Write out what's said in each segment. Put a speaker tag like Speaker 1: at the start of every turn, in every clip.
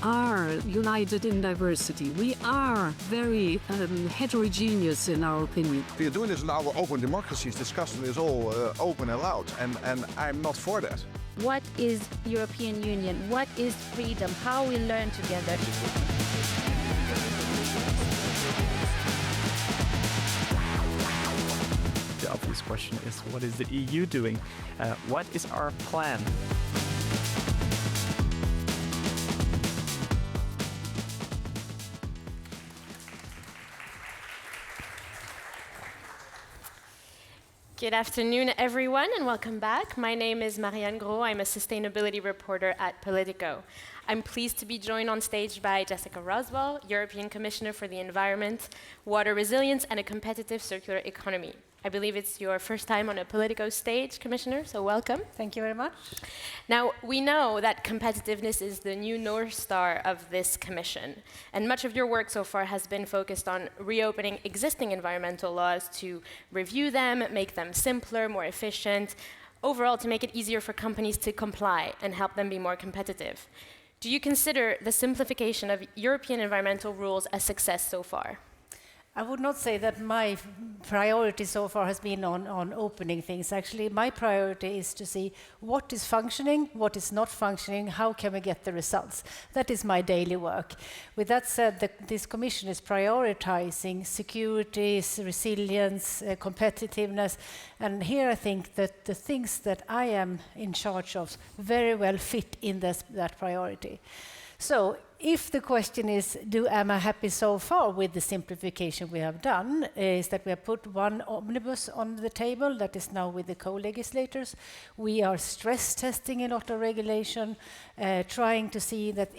Speaker 1: are united in diversity. We are very heterogeneous in our opinion.
Speaker 2: We are doing this in our open democracies, discussing this all open and loud, and I'm not for that.
Speaker 3: What is European Union? What is freedom? How we learn together.
Speaker 4: The obvious question is, what is the EU doing? What is our plan?
Speaker 5: Good afternoon, everyone, and welcome back. My name is Marianne Gros. I'm a sustainability reporter at POLITICO. I'm pleased to be joined on stage by Jessika Roswall, European Commissioner for the Environment, Water Resilience, and a Competitive Circular Economy. I believe it's your first time on a POLITICO stage, Commissioner, so welcome.
Speaker 6: Thank you very much.
Speaker 5: Now, we know that competitiveness is the new North Star of this Commission, and much of your work so far has been focused on reopening existing environmental laws to review them, make them simpler, more efficient, overall to make it easier for companies to comply and help them be more competitive. Do you consider the simplification of European environmental rules a success so far?
Speaker 6: I would not say that my priority so far has been on opening things. Actually, my priority is to see what is functioning, what is not functioning, how can we get the results. That is my daily work. With that said, this Commission is prioritizing security, resilience, competitiveness, and here I think that the things that I am in charge of very well fit in that priority. So, if the question is, am I happy so far with the simplification we have done, is that we have put one omnibus on the table that is now with the co-legislators. We are stress testing a lot of regulation, trying to see that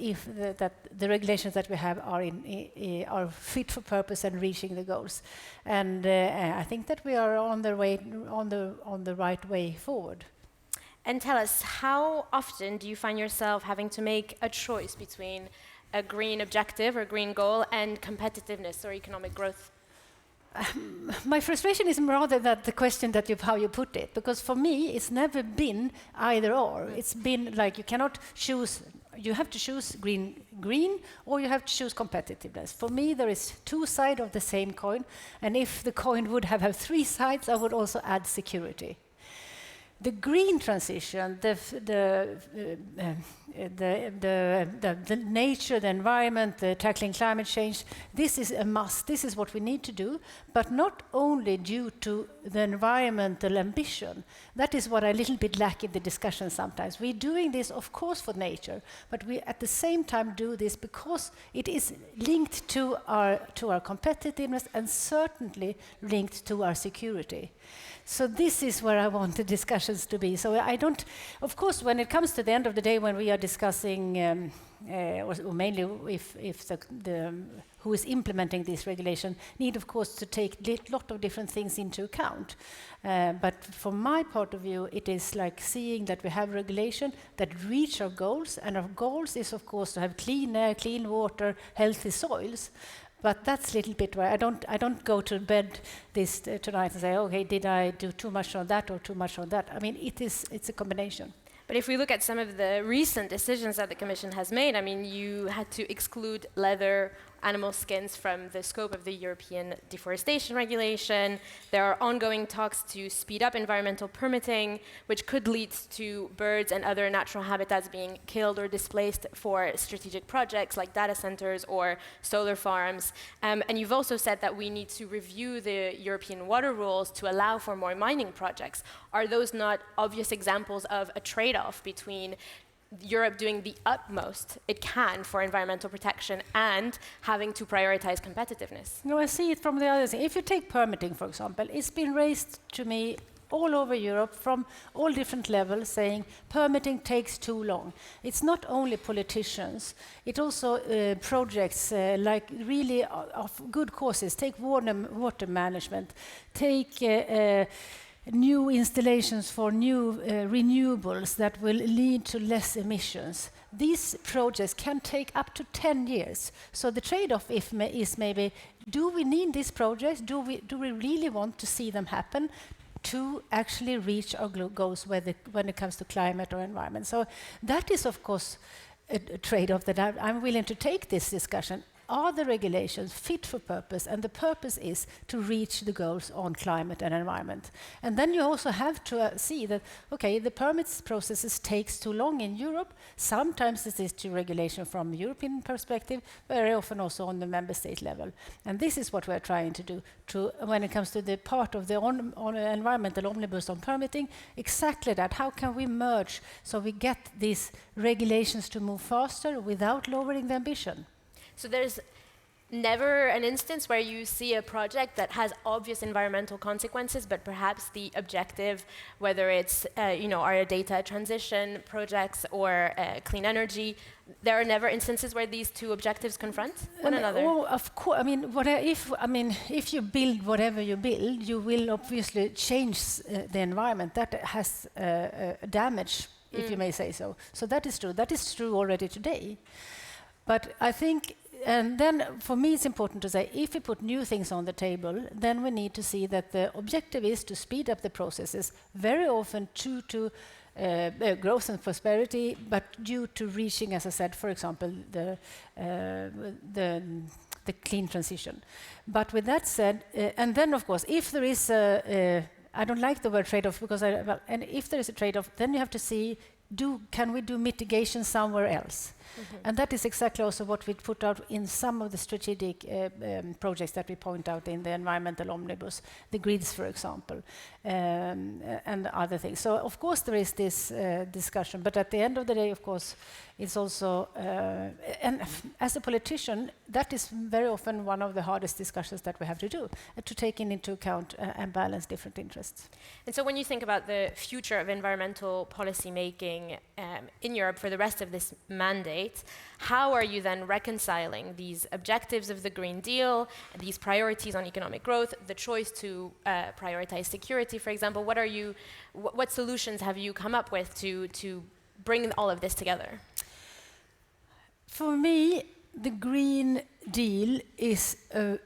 Speaker 6: that the regulations that we have are fit for purpose and reaching the goals. And I think that we are on the right way forward.
Speaker 5: And tell us, how often do you find yourself having to make a choice between a green objective or green goal and competitiveness or economic growth?
Speaker 6: My frustration is rather that the question that how you put it, because for me it's never been either or. It's been like you cannot choose. You have to choose green, or you have to choose competitiveness. For me, there is two sides of the same coin, and if the coin would have three sides, I would also add security. The green transition, the nature, the environment, the tackling climate change, this is a must. This is what we need to do, but not only due to the environmental ambition. That is what I a little bit lack in the discussion sometimes. We're doing this, of course, for nature, but we at the same time do this because it is linked to our competitiveness and certainly linked to our security. So this is where I want the discussions to be. So I don't, of course, when it comes to the end of the day, when we are discussing, or mainly if the who is implementing this regulation need, of course, to take a lot of different things into account. But from my point of view, it is like seeing that we have regulation that reach our goals, and our goals is, of course, to have clean air, clean water, healthy soils. But that's a little bit where I don't go to bed tonight and say, okay, did I do too much on that or too much on that? I mean, it's a combination.
Speaker 5: But if we look at some of the recent decisions that the Commission has made, I mean, you had to exclude leather, animal skins from the scope of the European deforestation regulation. There are ongoing talks to speed up environmental permitting, which could lead to birds and other natural habitats being killed or displaced for strategic projects like data centers or solar farms. And you've also said that we need to review the European water rules to allow for more mining projects. Are those not obvious examples of a trade-off between Europe doing the utmost it can for environmental protection and having to prioritize competitiveness?
Speaker 6: No, I see it from the other side. If you take permitting, for example, it's been raised to me all over Europe from all different levels saying permitting takes too long. It's not only politicians, it also projects like really of good causes. Take water management, take new installations for new renewables that will lead to less emissions. These projects can take up to 10 years. So the trade-off is maybe, do we need these projects? Do we really want to see them happen to actually reach our goals when it comes to climate or environment? So that is, of course, a trade-off that I'm willing to take this discussion. Are the regulations fit for purpose? And the purpose is to reach the goals on climate and environment. And then you also have to see that, okay, the permits processes takes too long in Europe. Sometimes this is to regulation from a European perspective, very often also on the member state level. And this is what we're trying to do when it comes to the part of the on environmental omnibus on permitting, exactly that. How can we merge so we get these regulations to move faster without lowering the ambition?
Speaker 5: So there's never an instance where you see a project that has obvious environmental consequences, but perhaps the objective, whether it's our data transition projects or clean energy, there are never instances where these two objectives confront one another.
Speaker 6: Oh, of course. If you build whatever you build, you will obviously change the environment. That has damage, if you may say so. So that is true. That is true already today. But I think. And then, for me, it's important to say, if we put new things on the table, then we need to see that the objective is to speed up the processes, very often due to growth and prosperity, but due to reaching, as I said, for example, the clean transition. But with that said, and then, of course, if there is I don't like the word trade-off, because and if there is a trade-off, then you have to see, can we do mitigation somewhere else? Mm-hmm. And that is exactly also what we put out in some of the strategic projects that we point out in the environmental omnibus, the grids, for example, and other things. So, of course, there is this discussion, but at the end of the day, of course, it's also, and as a politician, that is very often one of the hardest discussions that we have to do, to take into account and balance different interests.
Speaker 5: And so when you think about the future of environmental policy making in Europe for the rest of this mandate, how are you then reconciling these objectives of the Green Deal, these priorities on economic growth, the choice to prioritize security, for example? What solutions have you come up with to bring all of this together?
Speaker 6: For me, the Green Deal is a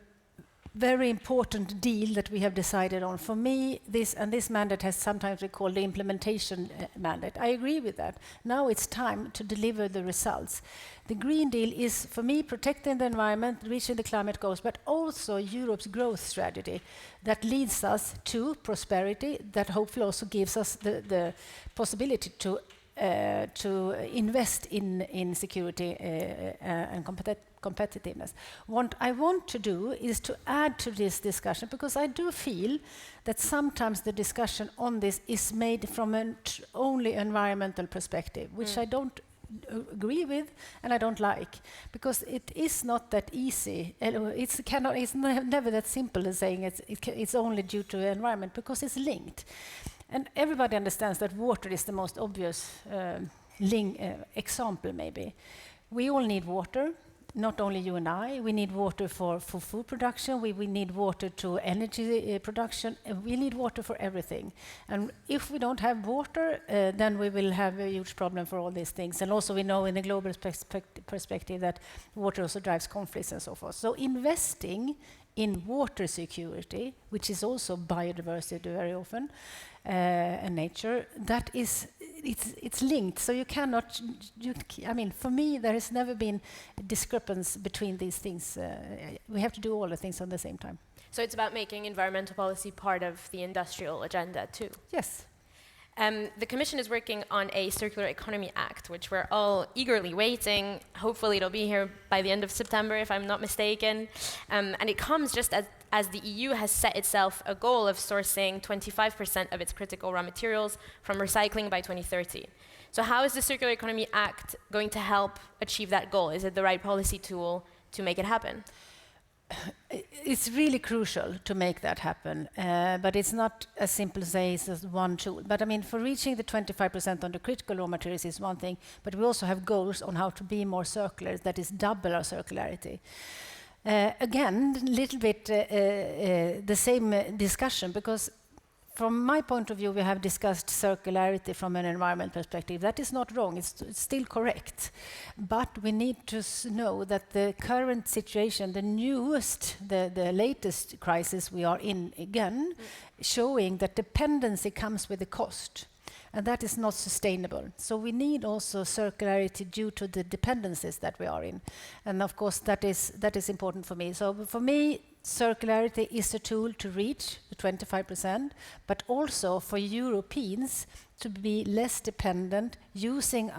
Speaker 6: very important deal that we have decided on. For me, this mandate has sometimes been called the implementation mandate. I agree with that. Now it's time to deliver the results. The Green Deal is, for me, protecting the environment, reaching the climate goals, but also Europe's growth strategy that leads us to prosperity, that hopefully also gives us the possibility to invest in security and competitiveness. What I want to do is to add to this discussion, because I do feel that sometimes the discussion on this is made from an only environmental perspective, which I don't agree with and I don't like, because it is not that easy. It's never that simple as saying it's only due to the environment, because it's linked. And everybody understands that water is the most obvious example, maybe. We all need water, not only you and I. We need water for food production. We need water to energy production. And we need water for everything. And if we don't have water, then we will have a huge problem for all these things. And also we know in the global perspective that water also drives conflicts and so forth. So investing in water security, which is also biodiversity very often, and nature, that is, it's linked. So you cannot, for me, there has never been a discrepancy between these things. We have to do all the things at the same time.
Speaker 5: So it's about making environmental policy part of the industrial agenda too.
Speaker 6: Yes.
Speaker 5: The Commission is working on a Circular Economy Act, which we're all eagerly waiting. Hopefully it'll be here by the end of September, if I'm not mistaken. And it comes just as the EU has set itself a goal of sourcing 25% of its critical raw materials from recycling by 2030. So how is the Circular Economy Act going to help achieve that goal? Is it the right policy tool to make it happen?
Speaker 6: It's really crucial to make that happen, but it's not as simple as say it's just one tool. But for reaching the 25% on the critical raw materials is one thing, but we also have goals on how to be more circular, that is double our circularity. Again, a little bit the same discussion, because from my point of view, we have discussed circularity from an environment perspective. That is not wrong, it's still correct. But we need to know that the current situation, the newest, the latest crisis we are in again, showing that dependency comes with a cost. and that is not sustainable. So we need also circularity due to the dependencies that we are in, and of course that is important for me. So for me, circularity is a tool to reach the 25%, but also for Europeans to be less dependent, using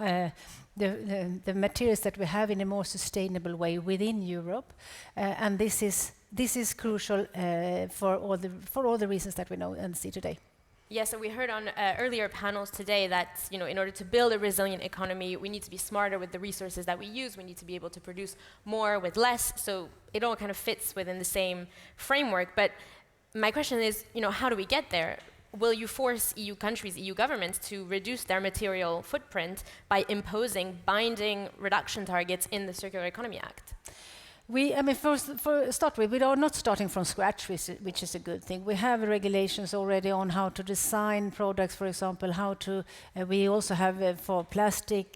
Speaker 6: the materials that we have in a more sustainable way within Europe, and this is crucial for all the reasons that we know and see today.
Speaker 5: Yes, and we heard on earlier panels today that in order to build a resilient economy, we need to be smarter with the resources that we use. We need to be able to produce more with less. So it all kind of fits within the same framework. But my question is, how do we get there? Will you force EU countries, EU governments to reduce their material footprint by imposing binding reduction targets in the Circular Economy Act?
Speaker 6: For start with, we are not starting from scratch, which is a good thing. We have regulations already on how to design products, for example, how to. We also have for plastic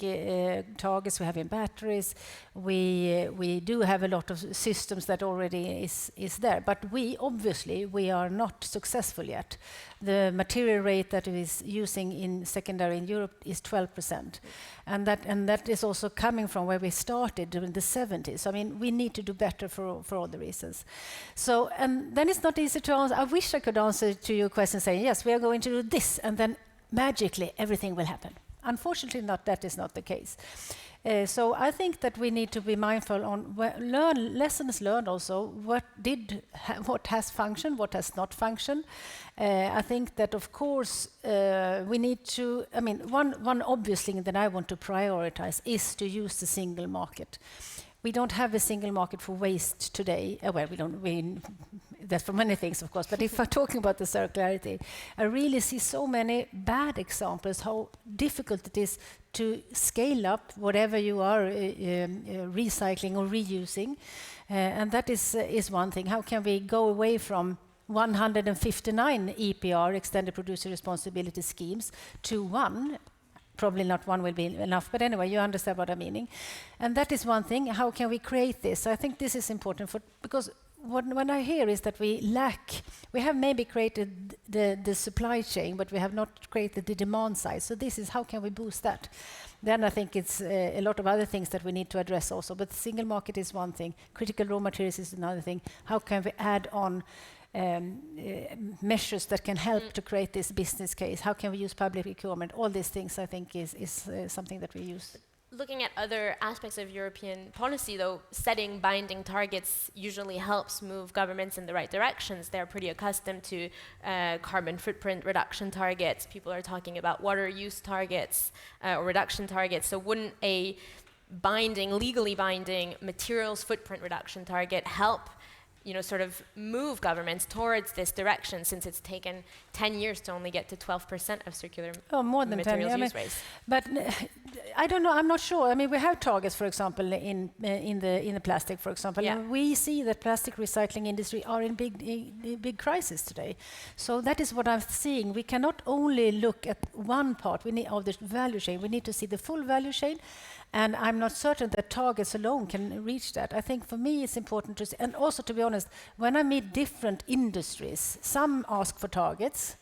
Speaker 6: targets. We have in batteries. We do have a lot of systems that already is there, but we are not successful yet. The material rate that is using in secondary in Europe is 12%, and that is also coming from where we started during the 70s. I mean, we need to do better for all the reasons. So, and then it's not easy to answer. I wish I could answer to your question saying, yes, we are going to do this, and then magically everything will happen. Unfortunately, that is not the case. So I think that we need to be mindful on lessons learned also, what has functioned, what has not functioned. I think that, of course, we need to, one obvious thing that I want to prioritize is to use the single market. We don't have a single market for waste today. That's for many things, of course, but if I'm talking about the circularity, I really see so many bad examples how difficult it is to scale up whatever you are recycling or reusing. And that is one thing. How can we go away from 159 EPR, Extended Producer Responsibility schemes, to one? Probably not one will be enough, but anyway, you understand what I'm meaning. And that is one thing. How can we create this? I think this is important because what I hear is that we have maybe created the supply chain, but we have not created the demand side. So this is how can we boost that? Then I think it's a lot of other things that we need to address also. But the single market is one thing. Critical raw materials is another thing. How can we add on measures that can help to create this business case? How can we use public procurement? All these things, I think, is something that we use.
Speaker 5: Looking at other aspects of European policy, though, setting binding targets usually helps move governments in the right directions. They're pretty accustomed to carbon footprint reduction targets. People are talking about water use targets or reduction targets. So wouldn't a legally binding materials footprint reduction target help sort of move governments towards this direction, since it's taken 10 years to only get to 12% of circular
Speaker 6: more than
Speaker 5: materials
Speaker 6: 10
Speaker 5: use rates?
Speaker 6: But I don't know. I'm not sure. I mean, we have targets, for example, in the plastic, for example, and we see that plastic recycling industry are in big crisis today. So that is what I'm seeing. We cannot only look at one part. We need of the value chain. We need to see the full value chain. And I'm not certain that targets alone can reach that. I think for me it's important to see, and also to be honest, when I meet different industries, some ask for targets,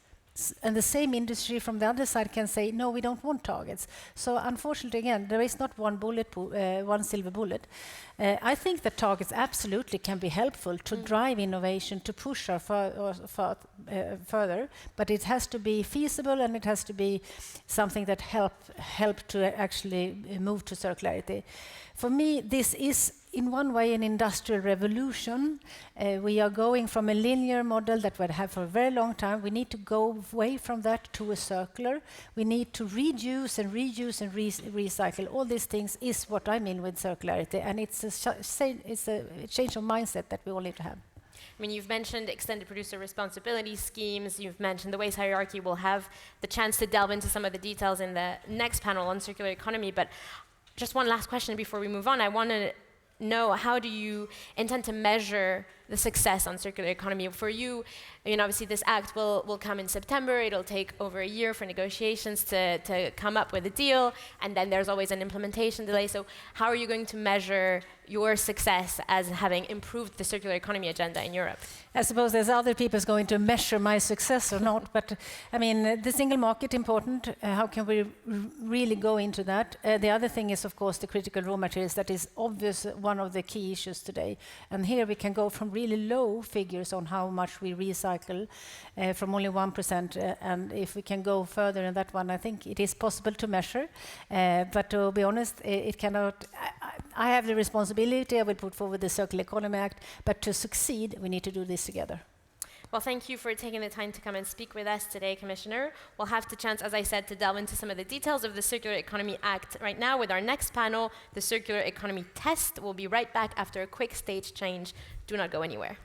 Speaker 6: and the same industry from the other side can say, no, we don't want targets. So unfortunately, again, there is not one silver bullet. I think that targets absolutely can be helpful to drive innovation, to push our further, but it has to be feasible and it has to be something that help to actually move to circularity. For me, this is in one way an industrial revolution. We are going from a linear model that we've had for a very long time. We need to go away from that to a circular. We need to reduce and reuse and recycle. All these things is what I mean with circularity, and it's a change of mindset that we all need to have.
Speaker 5: I mean, you've mentioned extended producer responsibility schemes. You've mentioned the waste hierarchy. We'll have the chance to delve into some of the details in the next panel on circular economy. But just one last question before we move on. I want to know, how do you intend to measure the success on circular economy? For you, I mean, obviously this act will come in September. It'll take over a year for negotiations to come up with a deal, and then there's always an implementation delay. So how are you going to measure your success as having improved the circular economy agenda in Europe?
Speaker 6: I suppose there's other people going to measure my success or not, but I mean, the single market important. How can we really go into that? The other thing is, of course, the critical raw materials. That is obvious one of the key issues today. And here we can go from really low figures on how much we recycle from only 1%. And if we can go further in that one, I think it is possible to measure. But to be honest, it cannot. I have the responsibility. I will put forward the Circular Economy Act. But to succeed, we need to do this together.
Speaker 5: Well, thank you for taking the time to come and speak with us today, Commissioner. We'll have the chance, as I said, to delve into some of the details of the Circular Economy Act right now with our next panel, the Circular Economy Test. We'll be right back after a quick stage change. Do not go anywhere.